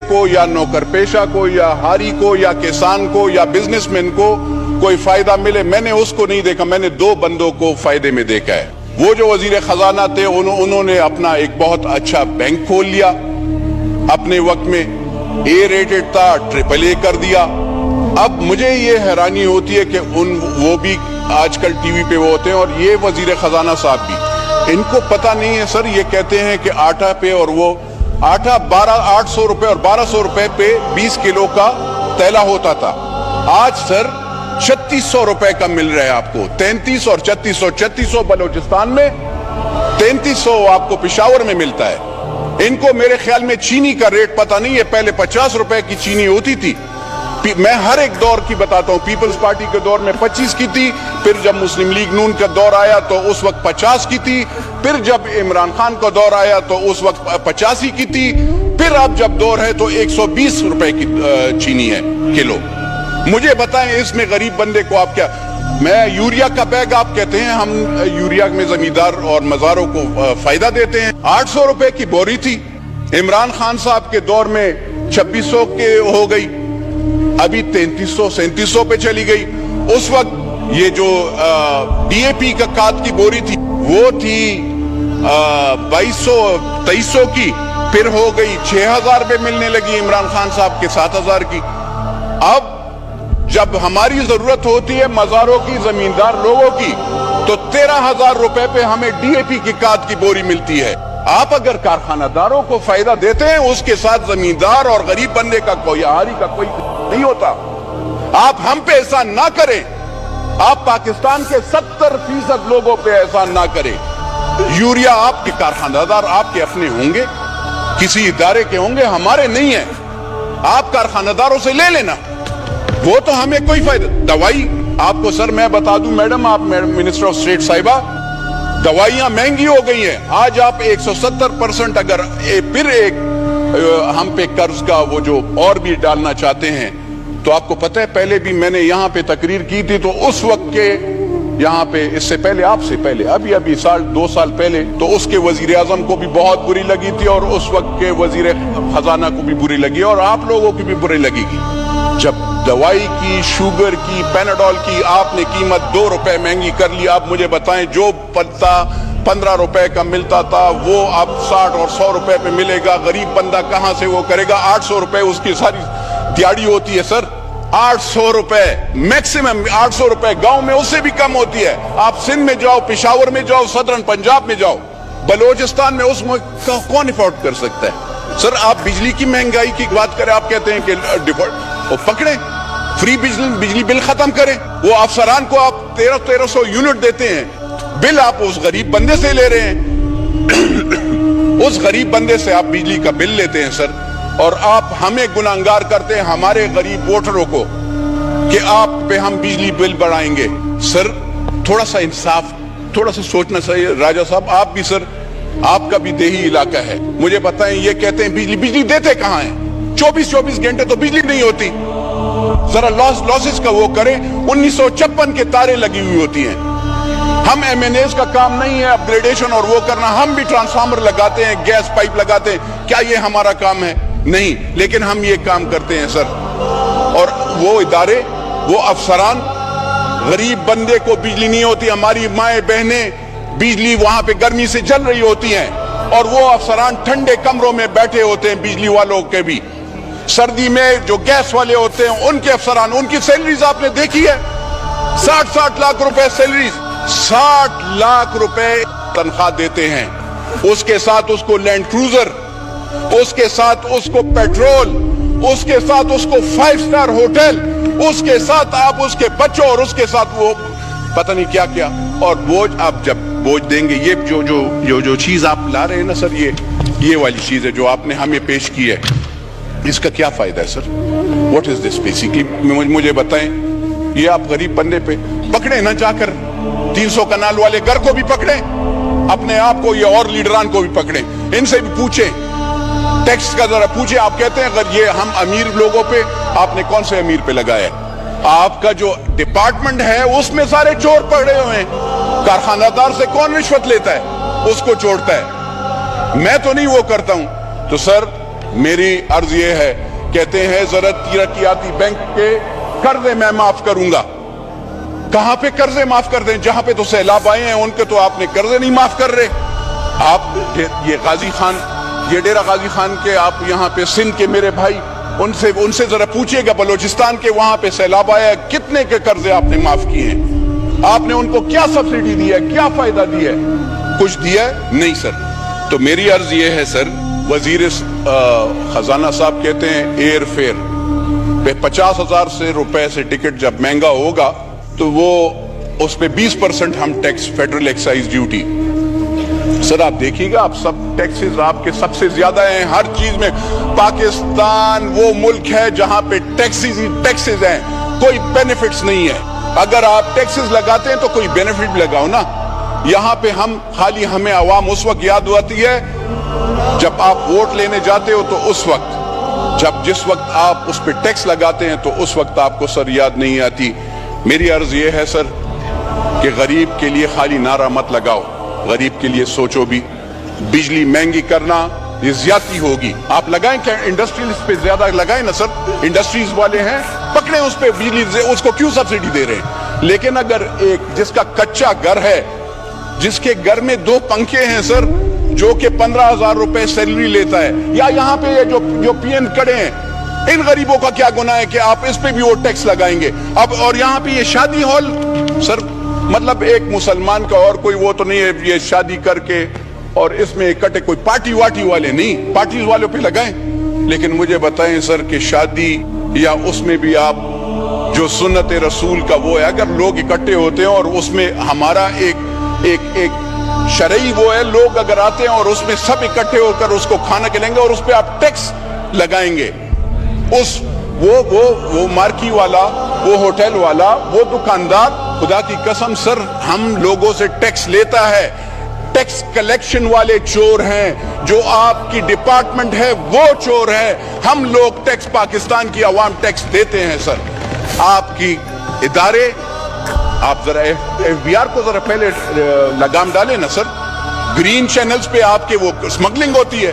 کو یا نوکر پیشہ کو یا ہاری کو یا کسان کو یا بزنس مین کو کوئی فائدہ ملے، میں نے اس کو نہیں دیکھا. میں نے دو بندوں کو فائدے میں دیکھا ہے. وہ جو وزیر خزانہ تھے انہوں نے اپنا ایک بہت اچھا بینک کھول لیا اپنے وقت میں، اے ریٹڈ تھا، AAA کر دیا. اب مجھے یہ حیرانی ہوتی ہے کہ وہ بھی آج کل ٹی وی پہ وہ ہوتے ہیں، اور یہ وزیر خزانہ صاحب بھی، ان کو پتہ نہیں ہے سر. یہ کہتے ہیں کہ آٹا پہ، اور وہ آٹا 800 روپے اور 1200 روپے پہ 20 کلو کا تیلا ہوتا تھا. آج سر 3600 روپے کا مل رہا ہے آپ کو. 3300 اور 3600 بلوچستان میں، 3300 آپ کو پشاور میں ملتا ہے. ان کو میرے خیال میں چینی کا ریٹ پتہ نہیں ہے. پہلے 50 روپے کی چینی ہوتی تھی. میں ہر ایک دور کی بتاتا ہوں. پیپلز پارٹی کے دور میں 25 کی تھی، پھر جب مسلم لیگ نون کا دور آیا تو اس وقت 50 کی تھی، پھر جب عمران خان کا دور آیا تو اس وقت 85 کی تھی، پھر اب جب دور ہے تو 120 روپے کی چینی ہے کلو. مجھے بتائیں اس میں غریب بندے کو آپ کیا. میں یوریا کا بیگ آپ کہتے ہیں، ہم یوریا میں زمیندار اور مزاروں کو فائدہ دیتے ہیں. 800 روپے کی بوری تھی. عمران خان صاحب کے دور میں 2600 کے ہو گئی، ابھی 3300 3700 پہ چلی گئی. اس وقت یہ جو ڈی اے پی کا کھاد کی بوری تھی وہ تھی 2200 2300 کی، پھر ہو گئی 6000 پہ ملنے لگی عمران خان صاحب کے 7000 کی. اب جب ہماری ضرورت ہوتی ہے مزاروں کی، زمیندار لوگوں کی، تو 13000 روپے پہ ہمیں ڈی اے پی کی کھاد کی بوری ملتی ہے. آپ اگر کارخانہ داروں کو فائدہ دیتے ہیں، اس کے ساتھ زمیندار اور غریب بندے کا کوئی آہاری کا کوئی نہیں ہوتا. آپ ہم پہ احسان نہ کریں، آپ پاکستان کے 70% لوگوں پہ احسان نہ کریں. یوریا آپ کے کارخانہ دار آپ کے اپنے ہوں گے، کسی ادارے کے ہوں گے، ہمارے نہیں ہیں. آپ کارخانہ داروں سے لے لینا، وہ تو ہمیں کوئی فائدہ. دوائی آپ کو سر میں بتا دوں میڈم، آپ منسٹر آف اسٹیٹ صاحبہ، دوائیاں مہنگی ہو گئی ہیں. آج آپ 170% اگر پھر ایک ہم پہ قرض کا وہ جو اور بھی ڈالنا چاہتے ہیں، تو آپ کو پتہ ہے پہلے بھی میں نے یہاں پہ تقریر کی تھی، تو اس وقت کے یہاں پہ اس سے پہلے، آپ سے پہلے، ابھی سال 2 سال پہلے، تو اس کے وزیر اعظم کو بھی بہت بری لگی تھی، اور اس وقت کے وزیر خزانہ کو بھی بری لگی، اور آپ لوگوں کی بھی بری لگے گی. جب دوائی کی، شوگر کی، پیناڈول کی آپ نے قیمت 2 روپے مہنگی کر لی. آپ مجھے بتائیں جو پتا 15 روپے کا ملتا تھا وہ اب 60 اور 100 روپے پہ ملے گا. غریب بندہ کہاں سے وہ کرے گا؟ 800 روپے اس کی ساری دیہڑی ہوتی ہے سر. 800 روپے میکسیمم، 800 روپے گاؤں میں اس سے بھی کم ہوتی ہے. آپ سندھ میں جاؤ، پشاور میں جاؤ، صدرن پنجاب میں جاؤ، بلوچستان میں اس میں کون افورڈ کر سکتا ہے؟ سر آپ بجلی کی مہنگائی کی بات کریں، آپ کہتے ہیں کہ ڈیفالٹ، وہ پکڑیں، فری بجلی بل ختم کریں. وہ افسران کو آپ 1300 یونٹ دیتے ہیں، بل آپ اس غریب بندے سے لے رہے ہیں. اس غریب بندے سے آپ بجلی کا بل لیتے ہیں سر، اور آپ ہمیں گناہگار کرتے ہیں، ہمارے غریب ووٹروں کو، کہ آپ پہ ہم بجلی بل بڑھائیں گے. سر تھوڑا سا انصاف، تھوڑا سا سوچنا چاہیے. راجہ صاحب آپ بھی سر، آپ کا بھی دیہی علاقہ ہے، مجھے بتائیں یہ کہتے ہیں بجلی دیتے کہاں ہیں؟ 24 گھنٹے تو بجلی نہیں ہوتی. ذرا لاسز کا وہ کریں. 1956 کے تاریں لگی ہوئی ہوتی ہیں. ہم M&As کا کام نہیں ہے اپ گریڈیشن اور وہ کرنا. ہم بھی ٹرانسفارمر لگاتے ہیں، گیس پائپ لگاتے ہیں. کیا یہ ہمارا کام ہے؟ نہیں، لیکن ہم یہ کام کرتے ہیں سر. اور وہ ادارے، وہ افسران، غریب بندے کو بجلی نہیں ہوتی. ہماری مائیں بہنیں بجلی وہاں پہ گرمی سے جل رہی ہوتی ہیں، اور وہ افسران ٹھنڈے کمروں میں بیٹھے ہوتے ہیں. بجلی والوں کے بھی سردی میں جو گیس والے ہوتے ہیں ان کے افسران، ان کی سیلریز آپ نے دیکھی ہے، 60 لاکھ روپے سیلریز، 60 لاکھ روپے تنخواہ دیتے ہیں. اس کے ساتھ اس کو لینڈ کروزر، اس کے ساتھ اس کو پیٹرول، اس کے ساتھ اس کو 5 سٹار ہوٹل، اس کے ساتھ آپ اس کے بچوں، اور اس کے ساتھ وہ پتہ نہیں کیا کیا. اور بوجھ آپ جب بوجھ دیں گے، یہ جو چیز آپ لا رہے ہیں نا سر، یہ والی چیز ہے جو آپ نے ہمیں پیش کی ہے، اس کا کیا فائدہ ہے سر؟ What is this basically? مجھے بتائیں. یہ آپ غریب بندے پہ پکڑیں نہ، جا کر 300 کنال والے گھر کو بھی پکڑیں، اپنے آپ کو، یہ اور لیڈران کو بھی پکڑیں. ان سے بھی پوچھیں، ٹیکس کا ذرا پوچھیں. آپ کہتے ہیں اگر یہ ہم امیر لوگوں پہ، آپ نے کون سے امیر پہ لگایا ہے؟ آپ کا جو ڈپارٹمنٹ ہے اس میں سارے چور پکڑے ہوئے ہیں. کارخانہ دار سے کون رشوت لیتا ہے؟ اس کو چھوڑتا ہے. میں تو نہیں وہ کرتا ہوں. تو سر میری عرض یہ ہے, کہتے ہیں ذرا ترقیاتی بینک کے قرضے میں معاف کروں گا. کہاں پہ قرضے معاف کر دیں؟ جہاں پہ تو سیلاب آئے ہیں ان کے تو آپ نے قرضے نہیں معاف کر رہے. آپ یہ غازی خان, یہ ڈیرہ غازی خان کے, آپ یہاں پہ سندھ کے میرے بھائی, ان سے ذرا پوچھئے گا, بلوچستان کے وہاں پہ سیلاب آیا ہے, کتنے کے قرضے آپ نے معاف کیے ہیں؟ آپ نے ان کو کیا سبسڈی دی ہے, کیا فائدہ دیا ہے؟ کچھ دیا ہے؟ نہیں سر. تو میری عرض یہ ہے سر, وزیر خزانہ صاحب کہتے ہیں ایئر فیئر پہ 50,000 سے روپے سے ٹکٹ جب مہنگا ہوگا تو وہ اس پہ 20% ہم ٹیکس, فیڈرل ایکسائز ڈیوٹی. سر آپ دیکھیے گا, آپ سب ٹیکسز آپ کے سب سے زیادہ ہیں ہر چیز میں. پاکستان وہ ملک ہے جہاں پہ ٹیکسز ہیں, کوئی بینیفٹس نہیں ہے. اگر آپ ٹیکسز لگاتے ہیں تو کوئی بینیفٹ لگاؤ نا. یہاں پہ ہم خالی, ہمیں عوام اس وقت یاد آتی ہے جب آپ ووٹ لینے جاتے ہو, تو اس وقت جس وقت آپ اس پہ ٹیکس لگاتے ہیں تو اس وقت آپ کو سر یاد نہیں آتی. میری عرض یہ ہے سر کہ غریب کے لیے خالی نعرہ مت لگاؤ, غریب کے لیے سوچو بھی. بجلی مہنگی کرنا یہ زیادتی ہوگی. آپ لگائیں کیا انڈسٹریز پہ زیادہ لگائیں نا سر, انڈسٹریز والے ہیں پکڑیں اس پہ بجلی, اس کو کیوں سبسڈی دے رہے ہیں؟ لیکن اگر ایک جس کا کچا گھر ہے, جس کے گھر میں 2 پنکھے ہیں سر, جو کہ 15,000 روپے سیلری لیتا ہے, یا یہاں پہ جو پی این کڑے ہیں, ان غریبوں کا کیا گناہ ہے کہ آپ اس پہ بھی وہ ٹیکس لگائیں گے؟ اب اور یہاں پہ یہ شادی ہال سر, مطلب ایک مسلمان کا اور کوئی وہ تو نہیں ہے یہ شادی کر کے اور اس میں اکٹھے, کوئی پارٹی واٹی والے نہیں, پارٹیز والوں پہ لگائیں. لیکن مجھے بتائیں سر کہ شادی یا اس میں بھی آپ جو سنت رسول کا وہ ہے, اگر لوگ اکٹھے ہوتے ہیں اور اس میں ہمارا ایک شرعی وہ ہے, لوگ اگر آتے ہیں اور اس میں سب اکٹھے ہو کر اس کو کھانا کھلائیں گے اور اس پہ آپ ٹیکس لگائیں گے, وہ مارکی والا, وہ ہوٹل والا, وہ دکاندار, خدا کی قسم سر ہم لوگوں سے ٹیکس لیتا ہے. ٹیکس کلیکشن والے چور ہیں, جو آپ کی ڈپارٹمنٹ ہے وہ چور ہے. ہم لوگ ٹیکس, پاکستان کی عوام ٹیکس دیتے ہیں سر. آپ کی ادارے, آپ ذرا ایف بی آر کو ذرا پہلے لگام ڈالیں نا سر. گرین چینلز پہ آپ کے وہ سمگلنگ ہوتی ہے.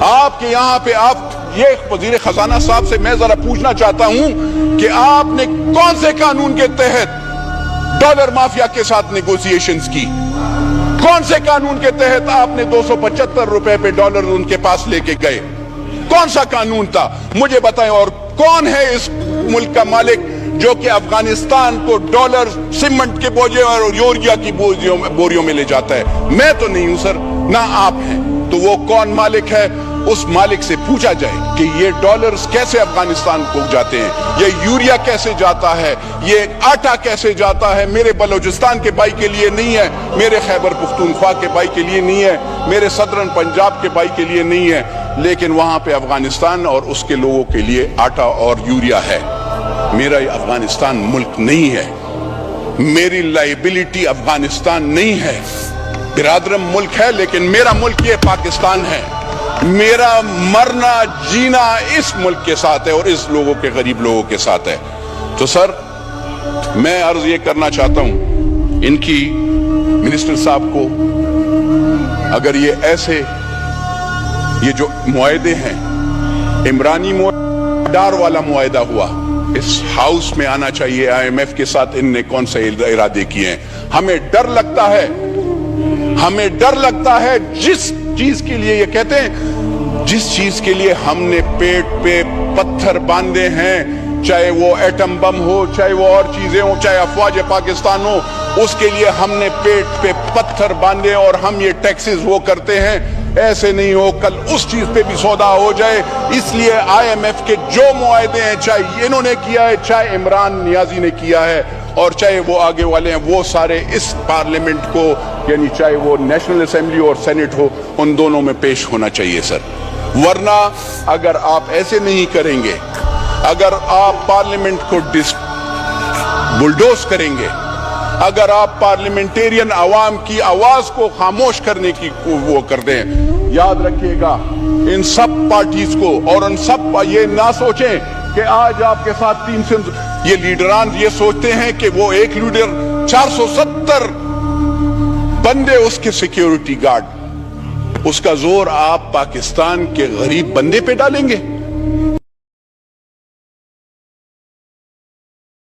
آپ کے یہاں پہ آپ یہ وزیر خزانہ صاحب سے میں ذرا پوچھنا چاہتا ہوں کہ آپ نے کون سے قانون کے تحت ڈالر مافیا کے ساتھ نیگوسیشنز کی؟ کون سے قانون کے تحت آپ نے 275 روپے پہ ڈالر ان کے پاس لے کے گئے؟ کون سا قانون تھا مجھے بتائیں. اور کون ہے اس ملک کا مالک جو کہ افغانستان کو ڈالر سیمنٹ کے بوجھے اور یوریا کی بوریوں میں لے جاتا ہے؟ میں تو نہیں ہوں سر, نہ آپ ہیں. تو وہ کون مالک ہے؟ اس مالک سے پوچھا جائے کہ یہ ڈالرز کیسے افغانستان کو جاتے ہیں, یہ یوریا کیسے جاتا ہے, یہ آٹا کیسے جاتا ہے. میرے بلوچستان کے بھائی کے لیے نہیں ہے, میرے خیبر پختونخوا کے بھائی کے لیے نہیں ہے, میرے صدرن پنجاب کے بھائی کے لیے نہیں ہے, لیکن وہاں پہ افغانستان اور اس کے لوگوں کے لیے آٹا اور یوریا ہے. میرا افغانستان ملک نہیں ہے, میری لائبلٹی افغانستان نہیں ہے. برادرم ملک ہے لیکن میرا ملک یہ پاکستان ہے. میرا مرنا جینا اس ملک کے ساتھ ہے اور اس لوگوں کے, غریب لوگوں کے ساتھ ہے. تو سر میں عرض یہ کرنا چاہتا ہوں ان کی منسٹر صاحب کو, اگر یہ ایسے یہ جو معاہدے ہیں, عمرانی ڈار والا معاہدہ ہوا, اس ہاؤس میں آنا چاہیے. آئی ایم ایف کے ساتھ ان نے کون سے ارادے کیے ہیں؟ ہمیں ڈر لگتا ہے, ہمیں ڈر لگتا ہے جس چیز کے لیے, یہ کہتے ہیں جس چیز کے لیے ہم نے پیٹ پہ پتھر باندھے ہیں, چاہے وہ ایٹم بم ہو, چاہے وہ اور چیزیں ہوں, چاہے افواج پاکستان ہو, اس کے لیے ہم نے پیٹ پہ پتھر باندھے اور ہم یہ ٹیکسز وہ کرتے ہیں. ایسے نہیں ہو کل اس چیز پہ بھی سودا ہو جائے. اس لیے آئی ایم ایف کے جو معاہدے ہیں, چاہے انہوں نے کیا ہے, چاہے عمران نیازی نے کیا ہے, اور چاہے وہ آگے والے ہیں, وہ سارے اس پارلیمنٹ کو, یعنی چاہے وہ نیشنل اسمبلی اور سینٹ ہو, ان دونوں میں پیش ہونا چاہیے سر. ورنہ اگر آپ ایسے نہیں کریں گے, اگر آپ پارلیمنٹ کو بلڈوز کریں گے, اگر آپ پارلیمنٹیرین عوام کی آواز کو خاموش کرنے کی وہ کر دیں, یاد رکھیے گا ان سب پارٹیز کو, اور ان سب یہ نہ سوچیں کہ آج آپ کے ساتھ 300 یہ لیڈران یہ سوچتے ہیں کہ وہ ایک لیڈر 470 بندے اس کے سیکیورٹی گارڈ. اس کا زور آپ پاکستان کے غریب بندے پہ ڈالیں گے؟